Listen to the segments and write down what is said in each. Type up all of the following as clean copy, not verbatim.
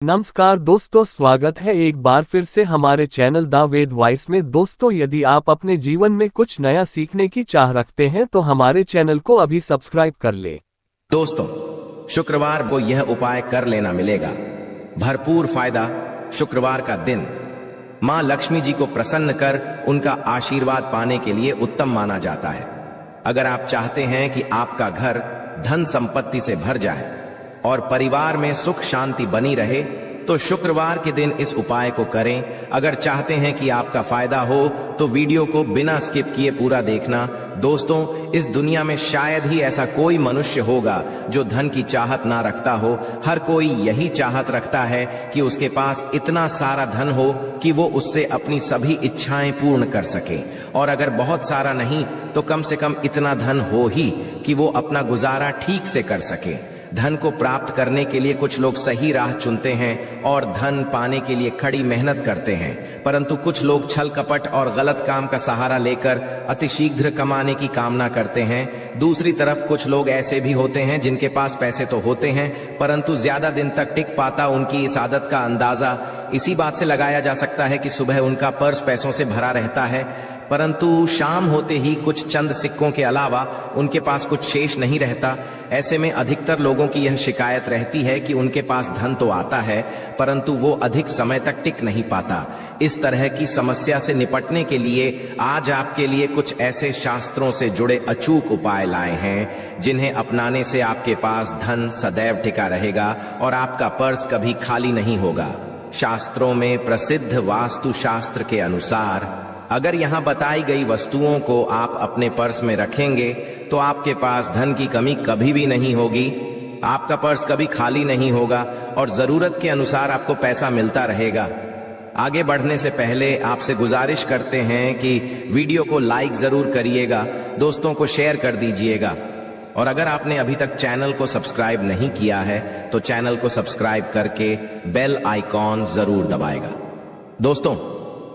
नमस्कार दोस्तों, स्वागत है एक बार फिर से हमारे चैनल द वेद वॉइस में। दोस्तों, यदि आप अपने जीवन में कुछ नया सीखने की चाह रखते हैं तो हमारे चैनल को अभी सब्सक्राइब कर ले। दोस्तों, शुक्रवार को यह उपाय कर लेना मिलेगा भरपूर फायदा। शुक्रवार का दिन मां लक्ष्मी जी को प्रसन्न कर उनका आशीर्वाद पाने के लिए उत्तम माना जाता है। अगर आप चाहते हैं कि आपका घर धन संपत्ति से भर जाए और परिवार में सुख शांति बनी रहे तो शुक्रवार के दिन इस उपाय को करें। अगर चाहते हैं कि आपका फायदा हो तो वीडियो को बिना स्किप किए पूरा देखना। दोस्तों, इस दुनिया में शायद ही ऐसा कोई मनुष्य होगा जो धन की चाहत ना रखता हो। हर कोई यही चाहत रखता है कि उसके पास इतना सारा धन हो कि वो उससे अपनी सभी इच्छाएं पूर्ण कर सके, और अगर बहुत सारा नहीं तो कम से कम इतना धन हो ही कि वो अपना गुजारा ठीक से कर सके। धन को प्राप्त करने के लिए कुछ लोग सही राह चुनते हैं और धन पाने के लिए कड़ी मेहनत करते हैं, परंतु कुछ लोग छल कपट और गलत काम का सहारा लेकर अतिशीघ्र कमाने की कामना करते हैं। दूसरी तरफ कुछ लोग ऐसे भी होते हैं जिनके पास पैसे तो होते हैं परंतु ज्यादा दिन तक टिक पाता उनकी इस आदत का अंदाजा इसी बात से लगाया जा सकता है कि सुबह उनका पर्स पैसों से भरा रहता है परंतु शाम होते ही कुछ चंद सिक्कों के अलावा उनके पास कुछ शेष नहीं रहता। ऐसे में अधिकतर लोगों की यह शिकायत रहती है कि उनके पास धन तो आता है परंतु वो अधिक समय तक टिक नहीं पाता। इस तरह की समस्या से निपटने के लिए आज आपके लिए कुछ ऐसे शास्त्रों से जुड़े अचूक उपाय लाए हैं जिन्हें अपनाने से आपके पास धन सदैव टिका रहेगा और आपका पर्स कभी खाली नहीं होगा। शास्त्रों में प्रसिद्ध वास्तु शास्त्र के अनुसार अगर यहाँ बताई गई वस्तुओं को आप अपने पर्स में रखेंगे तो आपके पास धन की कमी कभी भी नहीं होगी, आपका पर्स कभी खाली नहीं होगा और जरूरत के अनुसार आपको पैसा मिलता रहेगा। आगे बढ़ने से पहले आपसे गुजारिश करते हैं कि वीडियो को लाइक जरूर करिएगा, दोस्तों को शेयर कर दीजिएगा, और अगर आपने अभी तक चैनल को सब्सक्राइब नहीं किया है तो चैनल को सब्सक्राइब करके बेल आइकॉन जरूर दबाएगा। दोस्तों,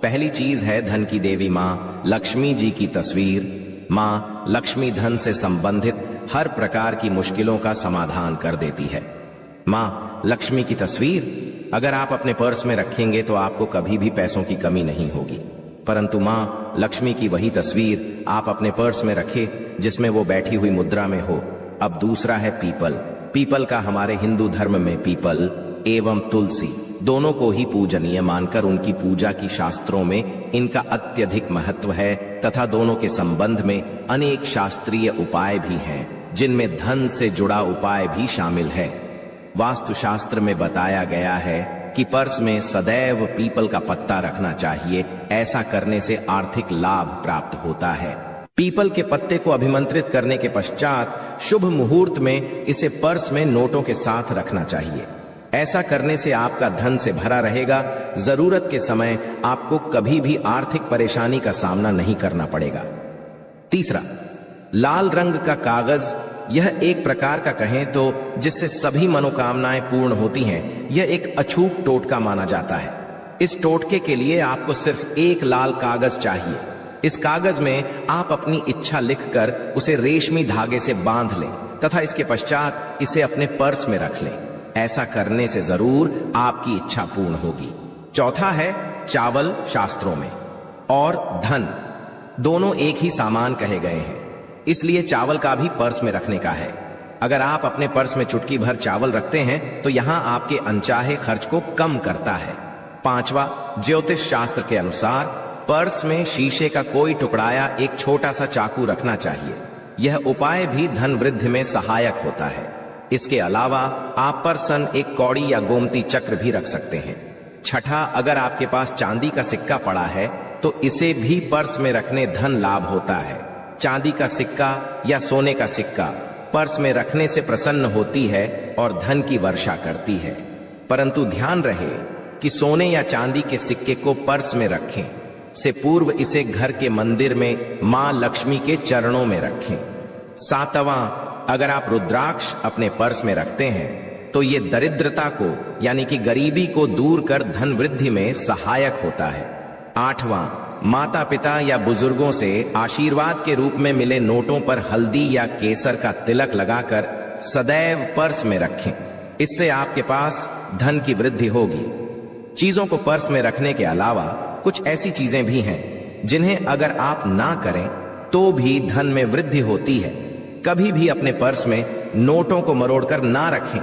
पहली चीज है धन की देवी मां लक्ष्मी जी की तस्वीर। मां लक्ष्मी धन से संबंधित हर प्रकार की मुश्किलों का समाधान कर देती है। मां लक्ष्मी की तस्वीर अगर आप अपने पर्स में रखेंगे तो आपको कभी भी पैसों की कमी नहीं होगी, परंतु मां लक्ष्मी की वही तस्वीर आप अपने पर्स में रखें जिसमें वो बैठी हुई मुद्रा में हो। अब दूसरा है पीपल। पीपल का हमारे हिंदू धर्म में पीपल एवं तुलसी दोनों को ही पूजनीय मानकर उनकी पूजा की शास्त्रों में इनका अत्यधिक महत्व है तथा दोनों के संबंध में अनेक शास्त्रीय उपाय भी हैं जिनमें धन से जुड़ा उपाय भी शामिल है। वास्तुशास्त्र में बताया गया है कि पर्स में सदैव पीपल का पत्ता रखना चाहिए, ऐसा करने से आर्थिक लाभ प्राप्त होता है। पीपल के पत्ते को अभिमंत्रित करने के पश्चात शुभ मुहूर्त में इसे पर्स में नोटों के साथ रखना चाहिए। ऐसा करने से आपका धन से भरा रहेगा, जरूरत के समय आपको कभी भी आर्थिक परेशानी का सामना नहीं करना पड़ेगा। तीसरा, लाल रंग का कागज। यह एक प्रकार का कहें तो जिससे सभी मनोकामनाएं पूर्ण होती हैं। यह एक अछूत टोटका माना जाता है। इस टोटके के लिए आपको सिर्फ एक लाल कागज चाहिए। इस कागज में आप अपनी इच्छा लिखकर उसे रेशमी धागे से बांध लें तथा इसके पश्चात इसे अपने पर्स में रख लें। ऐसा करने से जरूर आपकी इच्छा पूर्ण होगी। चौथा है चावल। शास्त्रों में और धन दोनों एक ही सामान कहे गए हैं, इसलिए चावल का भी पर्स में रखने का है। अगर आप अपने पर्स में चुटकी भर चावल रखते हैं तो यहां आपके अनचाहे खर्च को कम करता है। पांचवा, ज्योतिष शास्त्र के अनुसार पर्स में शीशे का कोई टुकड़ाया एक छोटा सा चाकू रखना चाहिए। यह उपाय भी धन वृद्धि में सहायक होता है। इसके अलावा आप पर्सन एक कौड़ी या गोमती चक्र भी रख सकते हैं। छठा, अगर आपके पास चांदी का सिक्का पड़ा है तो इसे भी पर्स में रखने धन लाभ होता है। चांदी का सिक्का या सोने का सिक्का पर्स में रखने से प्रसन्न होती है और धन की वर्षा करती है, परंतु ध्यान रहे कि सोने या चांदी के सिक्के को पर्स में रखें से पूर्व इसे घर के मंदिर में मां लक्ष्मी के चरणों में रखें। सातवां, अगर आप रुद्राक्ष अपने पर्स में रखते हैं तो ये दरिद्रता को यानी कि गरीबी को दूर कर धन वृद्धि में सहायक होता है। आठवां, माता पिता या बुजुर्गों से आशीर्वाद के रूप में मिले नोटों पर हल्दी या केसर का तिलक लगाकर सदैव पर्स में रखें। इससे आपके पास धन की वृद्धि होगी। चीजों को पर्स में रखने के अलावा कुछ ऐसी चीजें भी हैं जिन्हें अगर आप ना करें तो भी धन में वृद्धि होती है। कभी भी अपने पर्स में नोटों को मरोड़कर ना रखें।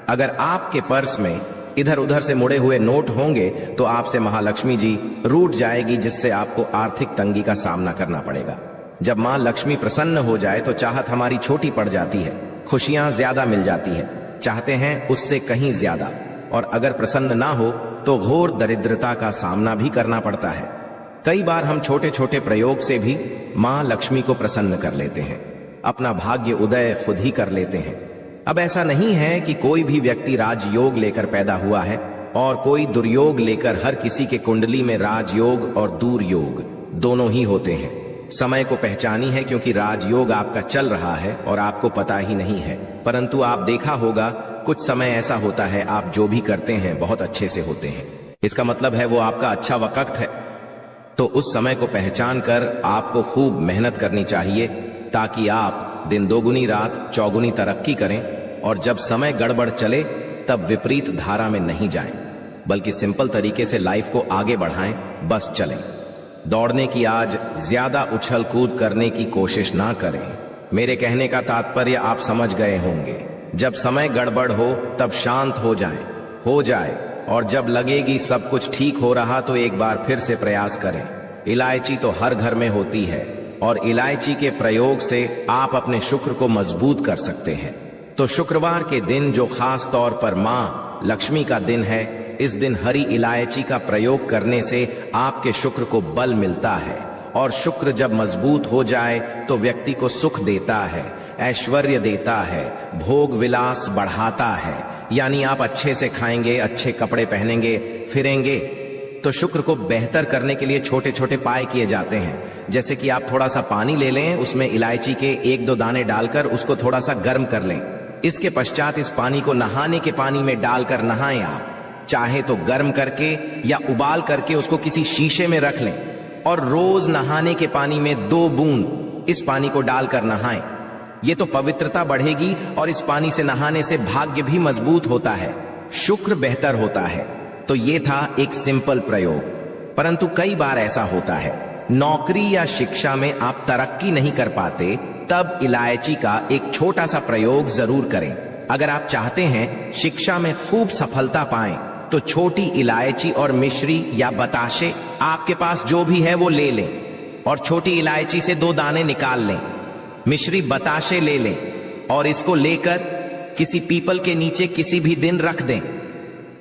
अगर आपके पर्स में इधर उधर से मुड़े हुए नोट होंगे तो आपसे महालक्ष्मी जी रूठ जाएगी, जिससे आपको आर्थिक तंगी का सामना करना पड़ेगा। जब मां लक्ष्मी प्रसन्न हो जाए तो चाहत हमारी छोटी पड़ जाती है, खुशियां ज्यादा मिल जाती है, चाहते हैं उससे कहीं ज्यादा, और अगर प्रसन्न ना हो तो घोर दरिद्रता का सामना भी करना पड़ता है। कई बार हम छोटे छोटे प्रयोग से भी मां लक्ष्मी को प्रसन्न कर लेते हैं, अपना भाग्य उदय खुद ही कर लेते हैं। अब ऐसा नहीं है कि कोई भी व्यक्ति राजयोग लेकर पैदा हुआ है और कोई दुर्योग लेकर। हर किसी के कुंडली में राजयोग और दुर्योग दोनों ही होते हैं। समय को पहचानी है क्योंकि राजयोग आपका चल रहा है और आपको पता ही नहीं है, परंतु आप देखा होगा कुछ समय ऐसा होता है आप जो भी करते हैं बहुत अच्छे से होते हैं, इसका मतलब है वो आपका अच्छा वक्त है। तो उस समय को पहचान कर आपको खूब मेहनत करनी चाहिए ताकि आप दिन दोगुनी रात चौगुनी तरक्की करें, और जब समय गड़बड़ चले तब विपरीत धारा में नहीं जाएं, बल्कि सिंपल तरीके से लाइफ को आगे बढ़ाएं, बस चलें। दौड़ने की आज ज्यादा उछल कूद करने की कोशिश ना करें। मेरे कहने का तात्पर्य आप समझ गए होंगे। जब समय गड़बड़ हो तब शांत हो जाए, और जब लगेगी सब कुछ ठीक हो रहा तो एक बार फिर से प्रयास करें। इलायची तो हर घर में होती है और इलायची के प्रयोग से आप अपने शुक्र को मजबूत कर सकते हैं। तो शुक्रवार के दिन जो खास तौर पर मां लक्ष्मी का दिन है, इस दिन हरी इलायची का प्रयोग करने से आपके शुक्र को बल मिलता है, और शुक्र जब मजबूत हो जाए तो व्यक्ति को सुख देता है, ऐश्वर्य देता है, भोग विलास बढ़ाता है। यानी आप अच्छे से खाएंगे, अच्छे कपड़े पहनेंगे, फिरेंगे। तो शुक्र को बेहतर करने के लिए छोटे छोटे उपाय किए जाते हैं, जैसे कि आप थोड़ा सा पानी ले लें, उसमें इलायची के 1-2 दाने डालकर उसको थोड़ा सा गर्म कर लें। इसके पश्चात इस पानी को नहाने के पानी में डालकर नहाएं। आप चाहे तो गर्म करके या उबाल करके उसको किसी शीशे में रख लें, और रोज नहाने के पानी में 2 बूंद इस पानी को डालकर नहाएं। ये तो पवित्रता बढ़ेगी, और इस पानी से नहाने से भाग्य भी मजबूत होता है, शुक्र बेहतर होता है। तो ये था एक सिंपल प्रयोग, परंतु कई बार ऐसा होता है नौकरी या शिक्षा में आप तरक्की नहीं कर पाते, तब इलायची का एक छोटा सा प्रयोग जरूर करें। अगर आप चाहते हैं शिक्षा में खूब सफलता पाएं, तो छोटी इलायची और मिश्री या बताशे आपके पास जो भी है वो ले लें, और छोटी इलायची से 2 दाने निकाल लें, मिश्री बताशे ले लें, और इसको लेकर किसी पीपल के नीचे किसी भी दिन रख दें।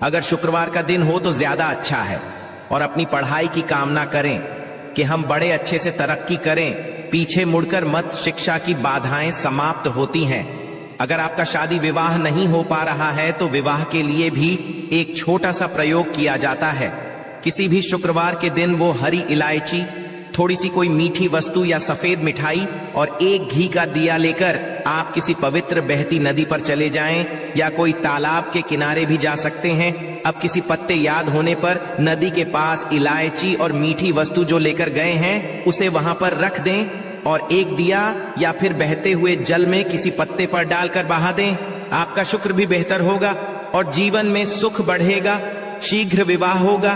अगर शुक्रवार का दिन हो तो ज्यादा अच्छा है, और अपनी पढ़ाई की कामना करें कि हम बड़े अच्छे से तरक्की करें, पीछे मुड़कर मत, शिक्षा की बाधाएं समाप्त होती हैं। अगर आपका शादी विवाह नहीं हो पा रहा है तो विवाह के लिए भी एक छोटा सा प्रयोग किया जाता है। किसी भी शुक्रवार के दिन वो हरी इलायची, थोड़ी सी कोई मीठी वस्तु या सफेद मिठाई और 1 घी का दिया लेकर आप किसी पवित्र बहती नदी पर चले जाएं, या कोई तालाब के किनारे भी जा सकते हैं। अब किसी पत्ते याद होने पर नदी के पास इलायची और मीठी वस्तु जो लेकर गए हैं उसे वहां पर रख दें, और 1 दिया या फिर बहते हुए जल में किसी पत्ते पर डालकर बहा दें। आपका शुक्र भी बेहतर होगा और जीवन में सुख बढ़ेगा, शीघ्र विवाह होगा।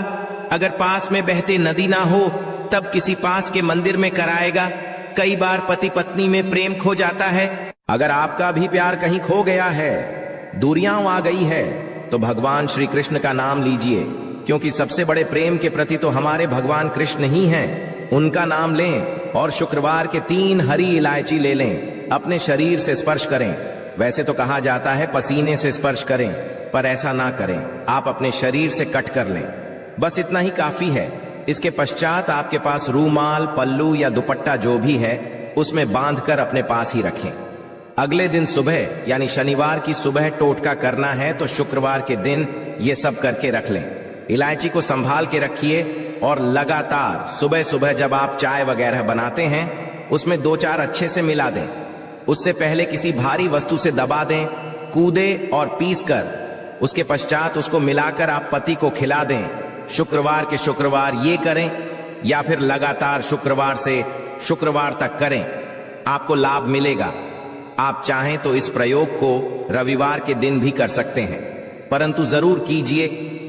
अगर पास में बहते नदी ना हो तब किसी पास के मंदिर में कराएगा। कई बार पति पत्नी में प्रेम खो जाता है। अगर आपका भी प्यार कहीं खो गया है, दूरियां आ गई है, तो भगवान श्री कृष्ण का नाम लीजिए, क्योंकि सबसे बड़े प्रेम के प्रति तो हमारे भगवान कृष्ण ही हैं। उनका नाम लें और शुक्रवार के 3 हरी इलायची ले लें, अपने शरीर से स्पर्श करें। वैसे तो कहा जाता है पसीने से स्पर्श करें, पर ऐसा ना करें, आप अपने शरीर से कट कर लें, बस इतना ही काफी है। इसके पश्चात आपके पास रूमाल, पल्लू या दुपट्टा जो भी है उसमें बांधकर अपने पास ही रखें। अगले दिन सुबह यानी शनिवार की सुबह टोटका करना है, तो शुक्रवार के दिन ये सब करके रख लें। इलायची को संभाल के रखिए, और लगातार सुबह सुबह जब आप चाय वगैरह बनाते हैं उसमें 2-4 अच्छे से मिला दें। उससे पहले किसी भारी वस्तु से दबा दें, कूदे और पीस कर उसके पश्चात उसको मिलाकर आप पति को खिला दें। शुक्रवार के शुक्रवार ये करें, या फिर लगातार शुक्रवार से शुक्रवार तक करें, आपको लाभ मिलेगा। आप चाहें तो इस प्रयोग को रविवार के दिन भी कर सकते हैं। परंतु जरूर कीजिए,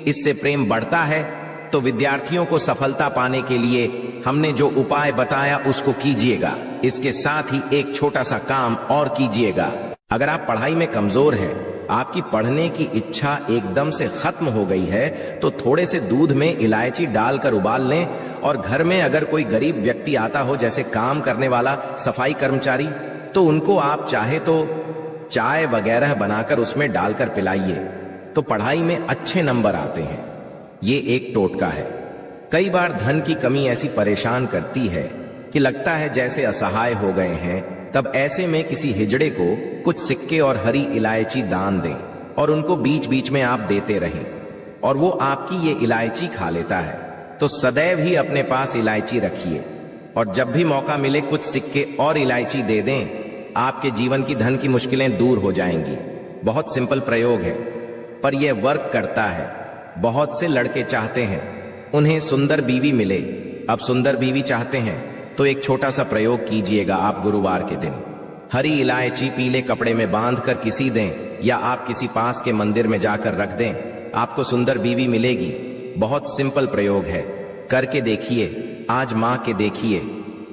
इससे प्रेम बढ़ता है। तो विद्यार्थियों को सफलता पाने के लिए हमने जो उपाय बताया उसको कीजिएगा। इसके साथ ही एक छोटा सा काम और कीजिएगा। अगर आप पढ़ाई में कमजोर है, आपकी पढ़ने की इच्छा एकदम से खत्म हो गई है, तो थोड़े से दूध में इलायची डालकर उबाल लें और घर में अगर कोई गरीब व्यक्ति आता हो, जैसे काम करने वाला, सफाई कर्मचारी, तो उनको आप चाहे तो चाय वगैरह बनाकर उसमें डालकर पिलाइए, तो पढ़ाई में अच्छे नंबर आते हैं। ये एक टोटका है। कई बार धन की कमी ऐसी परेशान करती है कि लगता है जैसे असहाय हो गए हैं। तब ऐसे में किसी हिजड़े को कुछ सिक्के और हरी इलायची दान दें और उनको बीच बीच में आप देते रहें और वो आपकी ये इलायची खा लेता है। तो सदैव ही अपने पास इलायची रखिए और जब भी मौका मिले कुछ सिक्के और इलायची दे दें। आपके जीवन की धन की मुश्किलें दूर हो जाएंगी। बहुत सिंपल प्रयोग है, पर यह वर्क करता है। बहुत से लड़के चाहते हैं उन्हें सुंदर बीवी मिले। अब सुंदर बीवी चाहते हैं तो एक छोटा सा प्रयोग कीजिएगा। आप गुरुवार के दिन हरी इलायची पीले कपड़े में बांधकर किसी दें या आप किसी पास के मंदिर में जाकर रख दें, आपको सुंदर बीवी मिलेगी। बहुत सिंपल प्रयोग है, करके देखिए, आजमा के देखिए।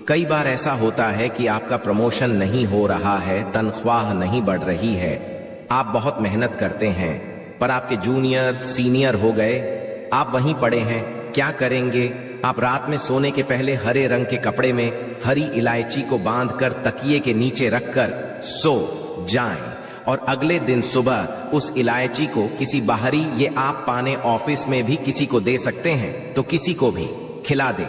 कई बार ऐसा होता है कि आपका प्रमोशन नहीं हो रहा है, तनख्वाह नहीं बढ़ रही है, आप बहुत मेहनत करते हैं पर आपके जूनियर सीनियर हो गए, आप वहीं पड़े हैं। क्या करेंगे? आप रात में सोने के पहले हरे रंग के कपड़े में हरी इलायची को बांधकर तकिए के नीचे रखकर सो जाएं और अगले दिन सुबह उस इलायची को किसी बाहरी, ये आप पाने ऑफिस में भी किसी को दे सकते हैं, तो किसी को भी खिला दे।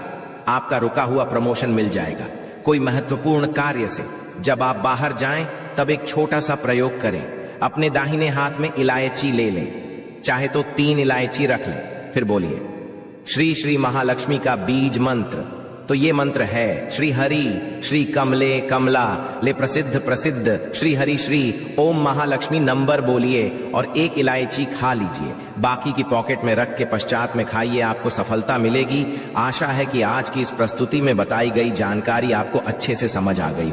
आपका रुका हुआ प्रमोशन मिल जाएगा। कोई महत्वपूर्ण कार्य से जब आप बाहर जाएं तब एक छोटा सा प्रयोग करें। अपने दाहिने हाथ में इलायची ले लें, चाहे तो 3 इलायची रख लें, फिर बोलिए श्री श्री महालक्ष्मी का बीज मंत्र। तो ये मंत्र है श्री हरि श्री कमले कमला ले प्रसिद्ध प्रसिद्ध श्री हरि श्री ओम महालक्ष्मी। नंबर बोलिए और 1 इलायची खा लीजिए, बाकी की पॉकेट में रख के पश्चात में खाइए, आपको सफलता मिलेगी। आशा है कि आज की इस प्रस्तुति में बताई गई जानकारी आपको अच्छे से समझ आ गई।